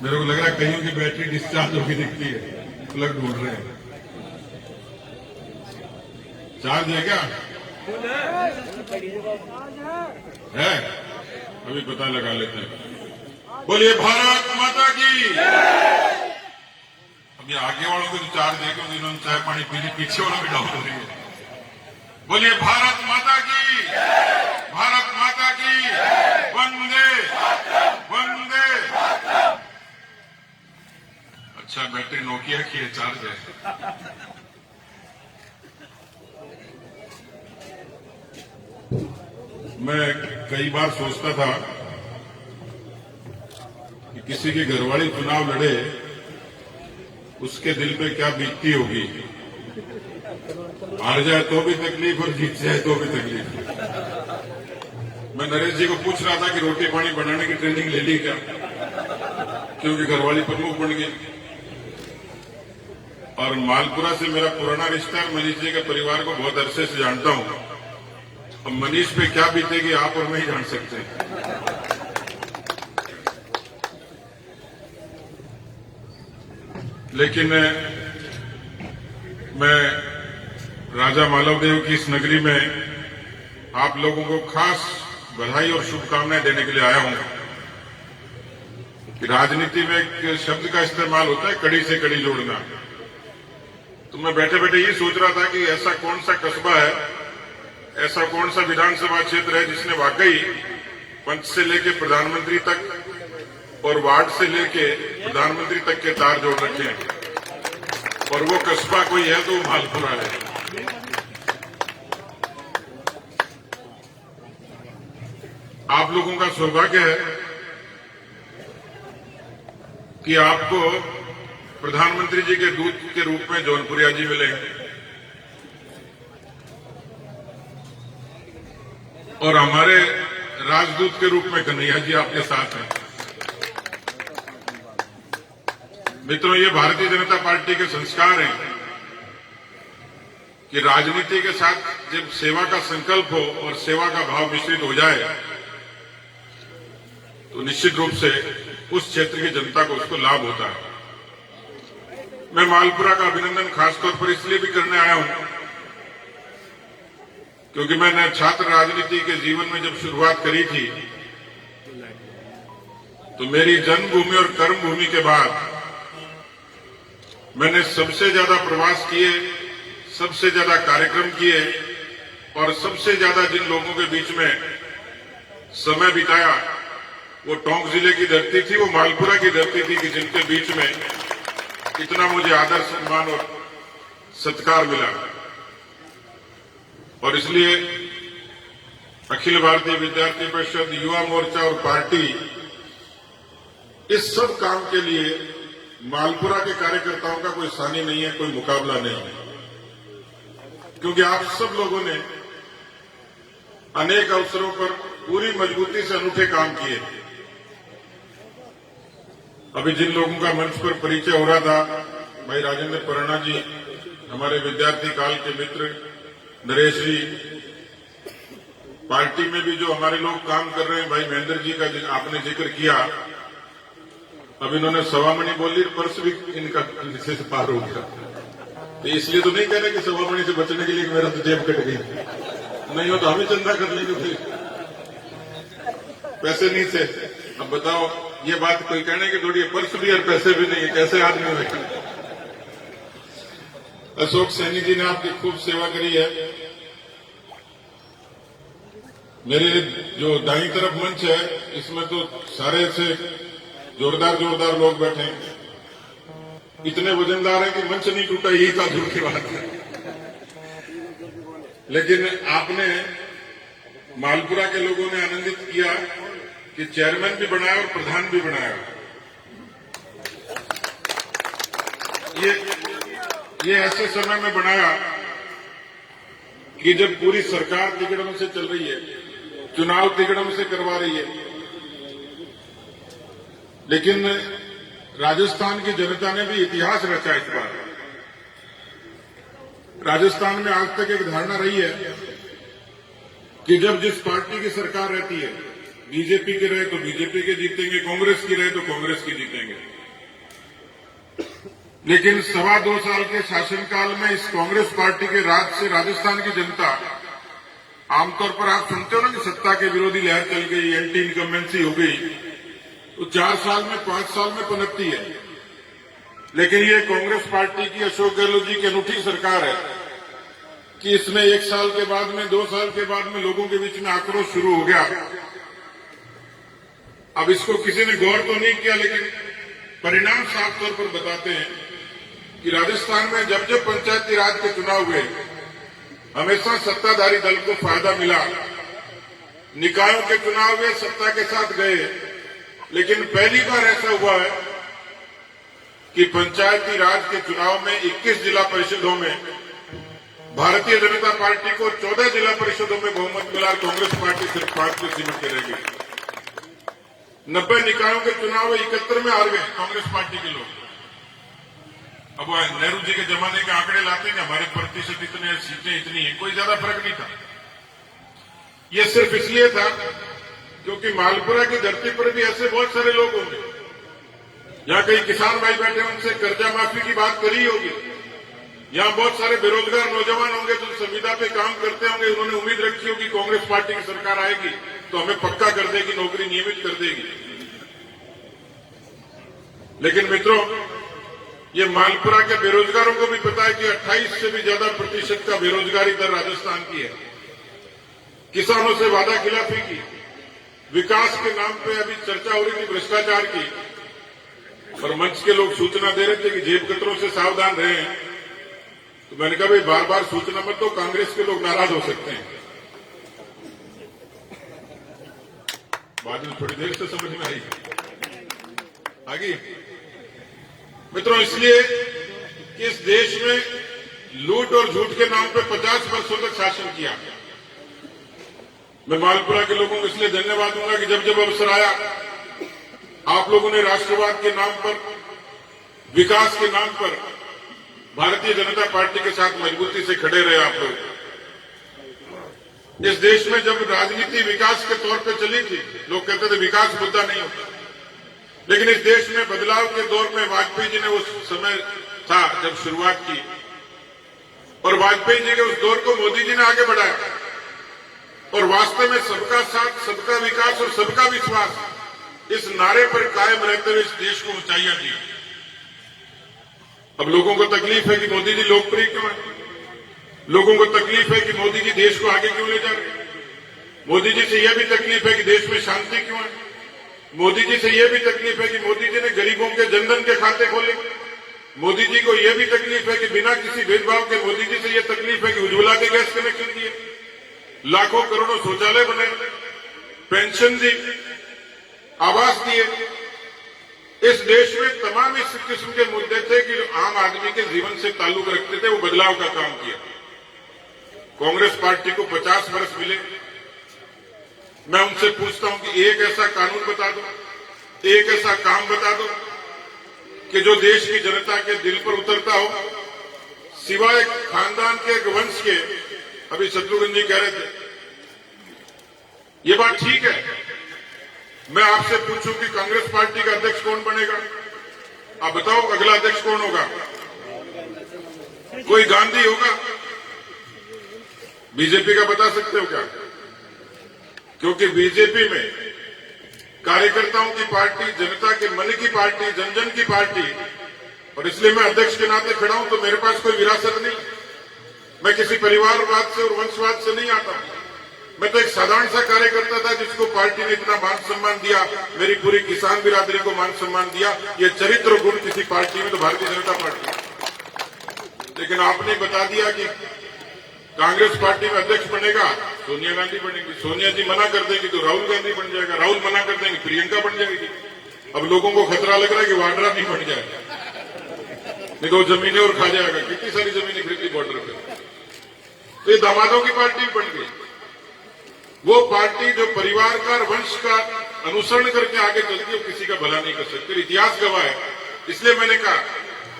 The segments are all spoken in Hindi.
मेरे को लग रहा है कहीं की बैटरी डिस्चार्ज होगी दिखती है, प्लग ढूंढ रहे हैं। चार्ज है क्या? है, अभी पता लगा लेते हैं। बोलिए भारत माता की। अभी आगे वालों को तो चार्ज देकर जिन्होंने चाय पानी पी ली, पीछे वालों भी डाउन हो रही है। बोलिए भारत माता की, भारत माता की, वंदे वंदे। अच्छा, बैटरी नोकिया की है, चार्ज है। मैं कई बार सोचता था कि किसी की घरवाली चुनाव लड़े, उसके दिल पे क्या बीतती होगी। हार जाए तो भी तकलीफ और जीत जाए तो भी तकलीफ। मैं नरेश जी को पूछ रहा था कि रोटी पानी बनाने की ट्रेनिंग ले ली क्या, क्योंकि घरवाली प्रमुख बन गई। और मालपुरा से मेरा पुराना रिश्ता है, मनीष जी के परिवार को बहुत अरसे से जानता हूं। अब मनीष पे क्या बीतेगी आप और मैं ही जान सकते हैं। लेकिन मैं राजा मालवदेव की इस नगरी में आप लोगों को खास बधाई और शुभकामनाएं देने के लिए आया हूं कि राजनीति में एक शब्द का इस्तेमाल होता है, कड़ी से कड़ी जोड़ना। तो मैं बैठे बैठे ये सोच रहा था कि ऐसा कौन सा कस्बा है, ऐसा कौन सा विधानसभा क्षेत्र है जिसने वाकई पंच से लेके प्रधानमंत्री तक और वार्ड से लेके प्रधानमंत्री तक के तार जोड़ रखे हैं। और वो कस्बा कोई है तो मालपुरा है। आप लोगों का सौभाग्य है कि आपको प्रधानमंत्री जी के दूत के रूप में जौनपुरिया जी मिले और हमारे राजदूत के रूप में कन्हैया जी आपके साथ हैं। मित्रों, ये भारतीय जनता पार्टी के संस्कार हैं कि राजनीति के साथ जब सेवा का संकल्प हो और सेवा का भाव मिश्रित हो जाए तो निश्चित रूप से उस क्षेत्र की जनता को उसको लाभ होता है। मैं मालपुरा का अभिनंदन खासतौर पर इसलिए भी करने आया हूं क्योंकि मैंने छात्र राजनीति के जीवन में जब शुरुआत करी थी तो मेरी जन्मभूमि और कर्मभूमि के बाद मैंने सबसे ज्यादा प्रवास किए, सबसे ज्यादा कार्यक्रम किए और सबसे ज्यादा जिन लोगों के बीच में समय बिताया वो टोंक जिले की धरती थी, वो मालपुरा की धरती थी कि जिनके बीच में इतना मुझे आदर सम्मान और सत्कार मिला। और इसलिए अखिल भारतीय विद्यार्थी परिषद, युवा मोर्चा और पार्टी इस सब काम के लिए मालपुरा के कार्यकर्ताओं का कोई सानी नहीं है, कोई मुकाबला नहीं है, क्योंकि आप सब लोगों ने अनेक अवसरों पर पूरी मजबूती से अनूठे काम किए। अभी जिन लोगों का मंच पर परिचय हो रहा था, भाई राजेंद्र परना जी, हमारे विद्यार्थी काल के मित्र नरेश जी, पार्टी में भी जो हमारे लोग काम कर रहे हैं, भाई महेंद्र जी का आपने जिक्र किया। अब इन्होंने सवामणि बोली, पर्स भी इनका से पार हो गया। तो इसलिए तो नहीं कह रहे कि सवामणि से बचने के लिए मेरा तो जेब कट गई, नहीं हो तो हम ही चंदा कर लेंगे, फिर पैसे नहीं थे। अब बताओ, ये बात कोई कहने की थोड़ी, पर्स भी और पैसे भी नहीं है, कैसे आदमी बैठे। अशोक सैनी जी ने आपकी खूब सेवा करी है। मेरे जो दाईं तरफ मंच है इसमें तो सारे से जोरदार जोरदार लोग बैठे हैं, इतने वजनदार हैं कि मंच नहीं टूटा, यही था दूर की बात है। लेकिन आपने मालपुरा के लोगों ने आनंदित किया कि चेयरमैन भी बनाया और प्रधान भी बनाया। ये ऐसे समय में बनाया कि जब पूरी सरकार तिगड़म से चल रही है, चुनाव तिगड़म से करवा रही है, लेकिन राजस्थान की जनता ने भी इतिहास रचा इस बार। राजस्थान में आज तक एक धारणा रही है कि जब जिस पार्टी की सरकार रहती है, बीजेपी की रहे तो बीजेपी के जीतेंगे, कांग्रेस की रहे तो कांग्रेस की जीतेंगे। लेकिन 2.25 साल के शासनकाल में इस कांग्रेस पार्टी के राज से राजस्थान की जनता, आमतौर पर आप सुनते हो ना कि सत्ता के विरोधी लहर चल गई, एंटी इनकम्बेंसी हो गई, तो 4 साल में 5 साल में पनपती है। लेकिन ये कांग्रेस पार्टी की, अशोक गहलोत जी की अनूठी सरकार है कि इसमें 1 साल के बाद में, 2 साल के बाद में लोगों के बीच में आक्रोश शुरू हो गया। अब इसको किसी ने गौर तो नहीं किया, लेकिन परिणाम साफ तौर पर बताते हैं कि राजस्थान में जब जब पंचायती राज के चुनाव हुए, हमेशा सत्ताधारी दल को फायदा मिला। निकायों के चुनाव में सत्ता के साथ गए, लेकिन पहली बार ऐसा हुआ है कि पंचायती राज के चुनाव में 21 जिला परिषदों में भारतीय जनता पार्टी को 14 जिला परिषदों में बहुमत मिला। कांग्रेस पार्टी सिर्फ 5 से सीमित करेगी। 90 निकायों के चुनाव में 71 में हार गए कांग्रेस पार्टी के लोग। अब नेहरू जी के जमाने के आंकड़े लाते हैं कि हमारे प्रतिशत इतने, सीटें इतनी हैं, कोई ज्यादा फर्क नहीं था। ये सिर्फ इसलिए था क्योंकि मालपुरा की धरती पर भी ऐसे बहुत सारे लोग होंगे, यहां कई किसान भाई बैठे, उनसे कर्जा माफी की बात करी होगी। यहां बहुत सारे बेरोजगार नौजवान होंगे जो संविदा पे काम करते होंगे, उन्होंने उम्मीद रखी होगी कांग्रेस पार्टी की सरकार आएगी तो हमें पक्का कर देगी, नौकरी नियमित कर देगी। लेकिन मित्रों, ये मालपुरा के बेरोजगारों को भी पता है कि 28 से भी ज्यादा प्रतिशत का बेरोजगारी दर राजस्थान की है। किसानों से वादा खिलाफी की, विकास के नाम पे अभी चर्चा हो रही थी भ्रष्टाचार की, और मंच के लोग सूचना दे रहे थे कि जेब कतरों से सावधान रहें। तो मैंने कहा भाई बार बार सूचना मत दो, कांग्रेस के लोग नाराज हो सकते हैं। बाद में थोड़ी देर से समझ में आई आगे। मित्रों, इसलिए कि इस देश में लूट और झूठ के नाम पे 50 वर्षों तक शासन किया। मैं मालपुरा के लोगों को इसलिए धन्यवाद दूंगा कि जब जब अवसर आया, आप लोगों ने राष्ट्रवाद के नाम पर, विकास के नाम पर भारतीय जनता पार्टी के साथ मजबूती से खड़े रहे। आप लोग इस देश में जब राजनीति विकास के तौर पे चली थी, लोग कहते थे विकास मुद्दा नहीं होता, लेकिन इस देश में बदलाव के दौर में वाजपेयी जी ने उस समय था जब शुरुआत की, और वाजपेयी जी के उस दौर को मोदी जी ने आगे बढ़ाया, और वास्तव में सबका साथ, सबका विकास और सबका विश्वास इस नारे पर कायम रहते हुए इस देश को ऊंचाइयां दी। अब लोगों को तकलीफ है कि मोदी जी लोकप्रिय क्यों है, लोगों को तकलीफ है कि मोदी जी देश को आगे क्यों ले जा रहे हैं, मोदी जी से यह भी तकलीफ है कि देश में शांति क्यों है, मोदी जी से यह भी तकलीफ है कि मोदी जी ने गरीबों के जनधन के खाते खोले, मोदी जी को यह भी तकलीफ है कि बिना किसी भेदभाव के, मोदी जी से यह तकलीफ है कि उज्ज्वला के गैस कनेक्शन दिए, लाखों करोड़ों शौचालय बनाए, पेंशन दी, आवास दिए। इस देश में तमाम इस किस्म के मुद्दे थे कि जो आम आदमी के जीवन से ताल्लुक रखते थे, वो बदलाव का काम किया। कांग्रेस पार्टी को 50 वर्ष मिले। मैं उनसे पूछता हूं कि एक ऐसा कानून बता दो, एक ऐसा काम बता दो कि जो देश की जनता के दिल पर उतरता हो, सिवाय खानदान के, एक वंश के। अभी शत्रुघ्न जी कह रहे थे, ये बात ठीक है। मैं आपसे पूछूं कि कांग्रेस पार्टी का अध्यक्ष कौन बनेगा, आप बताओ अगला अध्यक्ष कौन होगा? कोई गांधी होगा? बीजेपी का बता सकते हो क्या? क्योंकि बीजेपी में कार्यकर्ताओं की पार्टी, जनता के मन की पार्टी, जन जन की पार्टी, और इसलिए मैं अध्यक्ष के नाते खड़ा हूं। तो मेरे पास कोई विरासत नहीं, मैं किसी परिवारवाद से और वंशवाद से नहीं आता। मैं तो एक साधारण सा कार्यकर्ता था जिसको पार्टी ने इतना मान सम्मान दिया, मेरी पूरी किसान बिरादरी को मान सम्मान दिया। ये चरित्र गुण किसी पार्टी में तो भारतीय जनता पार्टी। लेकिन आपने बता दिया कि कांग्रेस पार्टी में अध्यक्ष बनेगा सोनिया गांधी बनेगी, सोनिया जी मना कर देंगी तो राहुल गांधी बन जाएगा, राहुल मना कर देंगे प्रियंका बन जाएगी। अब लोगों को खतरा लग रहा है कि वाड्रा नहीं बन जाएगा, नहीं तो जमीनें और खा जाएगा। कितनी सारी जमीनें खरीदी बॉर्डर पे, तो ये दामादों की पार्टी बन गई। वो पार्टी जो परिवार का, वंश का अनुसरण करके आगे चलती है, वो किसी का भला नहीं कर सकती। इतिहास गवाह है। इसलिए मैंने कहा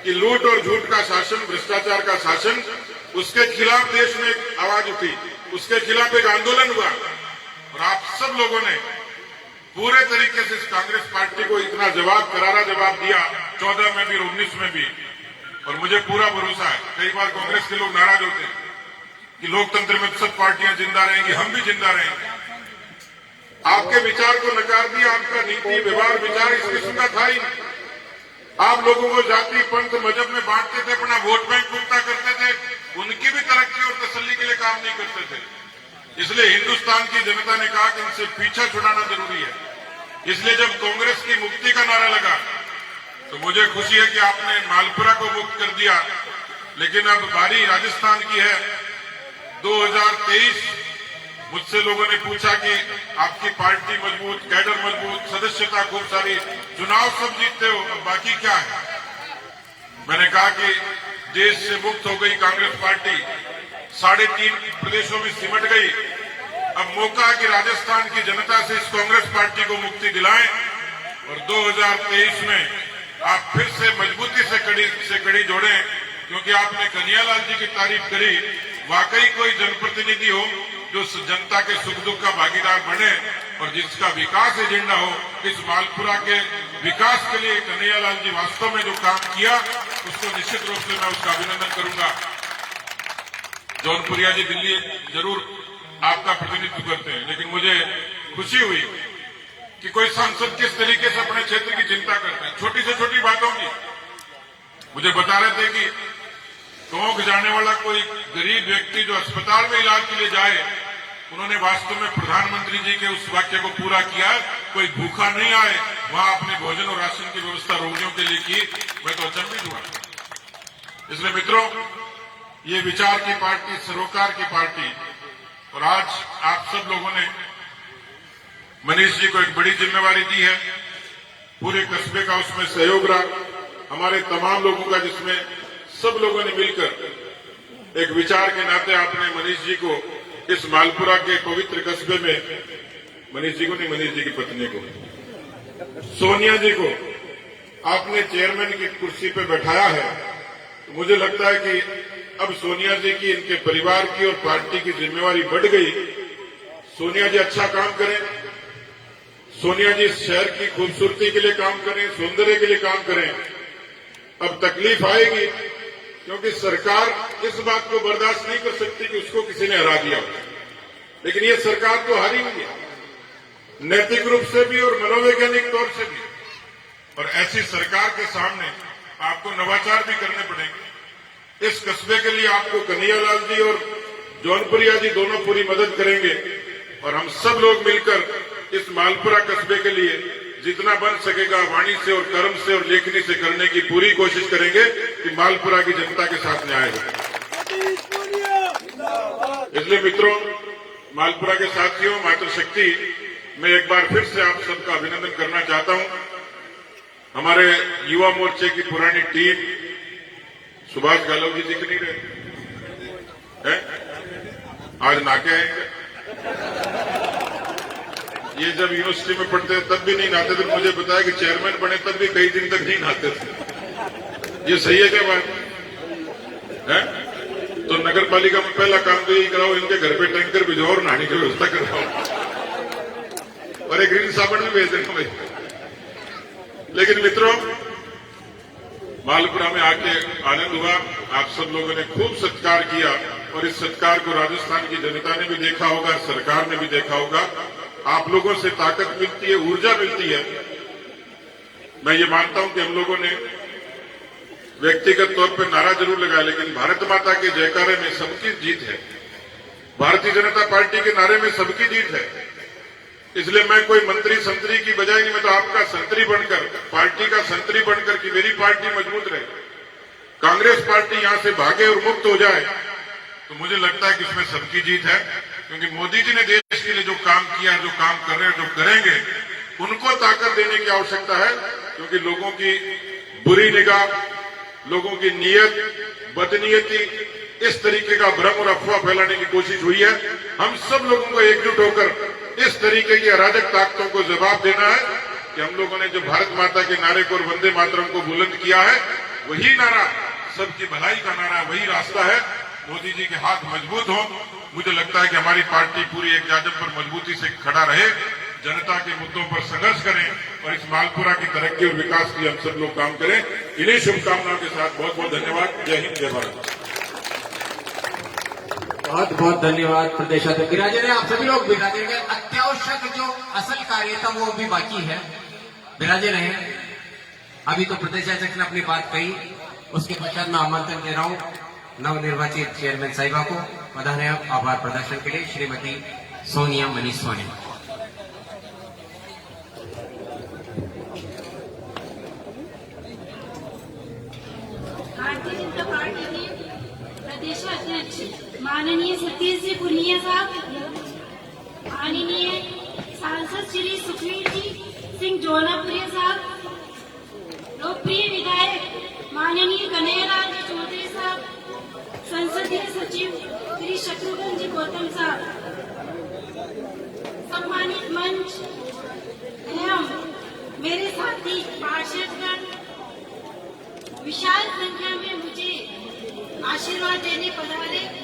कि लूट और झूठ का शासन, भ्रष्टाचार का शासन, उसके खिलाफ देश में एक आवाज उठी, उसके खिलाफ एक आंदोलन हुआ, और आप सब लोगों ने पूरे तरीके से इस कांग्रेस पार्टी को इतना जवाब, करारा जवाब दिया 14 में भी और 19 में भी, और मुझे पूरा भरोसा है, कई बार कांग्रेस के लोग नाराज होते हैं कि लोकतंत्र में सब पार्टियां जिंदा रहेंगी, हम भी जिंदा रहेंगे। आपके विचार को नकार दिया, आपका नीति व्यवहार विचार इस किस्म का था ही नहीं। आप लोगों को जाति पंथ मजहब में बांटते थे, अपना वोट बैंक पुख्ता करते थे, उनकी भी तरक्की और तसल्ली के लिए काम नहीं करते थे। इसलिए हिंदुस्तान की जनता ने कहा कि इनसे पीछा छुड़ाना जरूरी है। इसलिए जब कांग्रेस की मुक्ति का नारा लगा तो मुझे खुशी है कि आपने मालपुरा को मुक्त कर दिया, लेकिन अब बारी राजस्थान की है। 2023 मुझसे लोगों ने पूछा कि आपकी पार्टी मजबूत, कैडर मजबूत, सदस्यता खूब सारी, चुनाव सब जीतते हो, अब बाकी क्या है? मैंने कहा कि देश से मुक्त हो गई कांग्रेस पार्टी, 3.5 प्रदेशों में सिमट गई। अब मौका है कि राजस्थान की जनता से इस कांग्रेस पार्टी को मुक्ति दिलाएं और 2023 में आप फिर से मजबूती से कड़ी जोड़ें, क्योंकि आपने कन्हैयालाल जी की तारीफ करी। वाकई कोई जनप्रतिनिधि हो जो जनता के सुख दुख का भागीदार बने और जिसका विकास एजेंडा हो। इस मालपुरा के विकास के लिए कन्हैयालाल जी वास्तव में जो काम किया, उसको निश्चित रूप से मैं उसका अभिनंदन करूंगा। जौनपुरिया जी दिल्ली जरूर आपका प्रतिनिधित्व करते हैं, लेकिन मुझे खुशी हुई कि कोई सांसद किस तरीके से अपने क्षेत्र की चिंता करते हैं, छोटी से छोटी बातों की। मुझे बता रहे थे कि टोंक जाने वाला कोई गरीब व्यक्ति जो अस्पताल में इलाज के लिए जाए, उन्होंने वास्तव में प्रधानमंत्री जी के उस वाक्य को पूरा किया, कोई भूखा नहीं आए, वहां अपने भोजन और राशन की व्यवस्था रोगियों के लिए की। मैं तो अचंभित हुआ। इसलिए मित्रों, ये विचार की पार्टी, सरोकार की पार्टी, और आज आप सब लोगों ने मनीष जी को एक बड़ी जिम्मेवारी दी है। पूरे कस्बे का उसमें सहयोग रहा, हमारे तमाम लोगों का, जिसमें सब लोगों ने मिलकर एक विचार के नाते आपने मनीष जी को इस मालपुरा के पवित्र कस्बे में, मनीष जी को नहीं, मनीष जी की पत्नी को, सोनिया जी को आपने चेयरमैन की कुर्सी पर बैठाया है। तो मुझे लगता है कि अब सोनिया जी की, इनके परिवार की और पार्टी की जिम्मेवारी बढ़ गई। सोनिया जी अच्छा काम करें, सोनिया जी शहर की खूबसूरती के लिए काम करें, सौंदर्य के लिए काम करें। अब तकलीफ आएगी क्योंकि सरकार इस बात को बर्दाश्त नहीं कर सकती कि उसको किसी ने हरा दिया, लेकिन ये सरकार तो हारी हुई है, नैतिक रूप से भी और मनोवैज्ञानिक तौर से भी। और ऐसी सरकार के सामने आपको नवाचार भी करने पड़ेंगे। इस कस्बे के लिए आपको कन्हैयालाल जी और जौनपुरिया जी दोनों पूरी मदद करेंगे और हम सब लोग मिलकर इस मालपुरा कस्बे के लिए जितना बन सकेगा वाणी से और कर्म से और लेखनी से करने की पूरी कोशिश करेंगे कि मालपुरा की जनता के साथ न्याय हो। इसलिए मित्रों, मालपुरा के साथियों, मातृशक्ति, मैं एक बार फिर से आप सबका अभिनंदन करना चाहता हूं। हमारे युवा मोर्चे की पुरानी टीम, सुभाष गालव जी दिख नहीं रहे हैं, आज नाके आएंगे। ये जब यूनिवर्सिटी में पढ़ते तब भी नहीं नहाते थे, मुझे बताया कि चेयरमैन बने तब भी कई दिन तक नहीं नहाते थे। ये सही है क्या बात है? तो नगर पालिका में पहला काम तो यही कराओ, इनके घर पे टैंकर भिजवाओ और नहाने की व्यवस्था करवाओ और एक ग्रीन साबुन भी भेज देना भाई। लेकिन मित्रों, मालपुरा में आके आनंद हुआ। आप सब लोगों ने खूब सत्कार किया और इस सत्कार को राजस्थान की जनता ने भी देखा होगा, सरकार ने भी देखा होगा। आप लोगों से ताकत मिलती है, ऊर्जा मिलती है। मैं ये मानता हूं कि हम लोगों ने व्यक्तिगत तौर पर नारा जरूर लगाया, लेकिन भारत माता के जयकारे में सबकी जीत है, भारतीय जनता पार्टी के नारे में सबकी जीत है। इसलिए मैं कोई मंत्री संतरी की बजाय नहीं, मैं तो आपका संतरी बनकर, पार्टी का संतरी बनकर कि मेरी पार्टी मजबूत रहे, कांग्रेस पार्टी यहां से भागे और मुक्त हो जाए, तो मुझे लगता है कि इसमें सबकी जीत है। क्योंकि मोदी जी ने देश के लिए जो काम किया, जो काम कर रहे हैं, जो करेंगे, उनको ताकत देने की आवश्यकता है। क्योंकि लोगों की बुरी निगाह, लोगों की नीयत, बदनीयती, इस तरीके का भ्रम और अफवाह फैलाने की कोशिश हुई है। हम सब लोगों को एकजुट होकर इस तरीके की अराजक ताकतों को जवाब देना है कि हम लोगों ने जो भारत माता के नारे को और वंदे मातरम को बुलंद किया है, वही नारा सबकी भलाई का नारा, वही रास्ता है। मोदी जी के हाथ मजबूत हो। मुझे लगता है कि हमारी पार्टी पूरी एक जाजम पर मजबूती से खड़ा रहे, जनता के मुद्दों पर संघर्ष करें और इस मालपुरा की तरक्की और विकास के लिए हम सब लोग काम करें। इन्हीं शुभकामनाओं के साथ बहुत बहुत धन्यवाद। जय हिंद, जय भारत। बहुत बहुत धन्यवाद प्रदेशाध्यक्ष विराजे रहे। आप सभी लोग विराजे रहे। अत्यावश्यक जो असल कार्य था वो अभी बाकी है, विराजे रहे। अभी तो प्रदेशाध्यक्ष ने अपनी बात कही, उसके पश्चात मैं आमंत्रण दे रहा हूं नवनिर्वाचित चेयरमैन साहिबा को पधारे आभार प्रदर्शन के लिए, श्रीमती सोनिया मनीष सोनी। भारतीय जनता पार्टी के प्रदेशाध्यक्ष माननीय सतीश जी पुनिया साहब, माननीय सांसद श्री सुखवीर जी सिंह जौनापुरिया साहब, लोकप्रिय विधायक माननीय कन्हैयालाल जी चौधरी साहब, संसदीय सचिव श्री शत्रुघ्न जी गौतम साहब, सम्मानित मंच एवं मेरे साथी पार्षदगण, विशाल संख्या में मुझे आशीर्वाद देने पधारे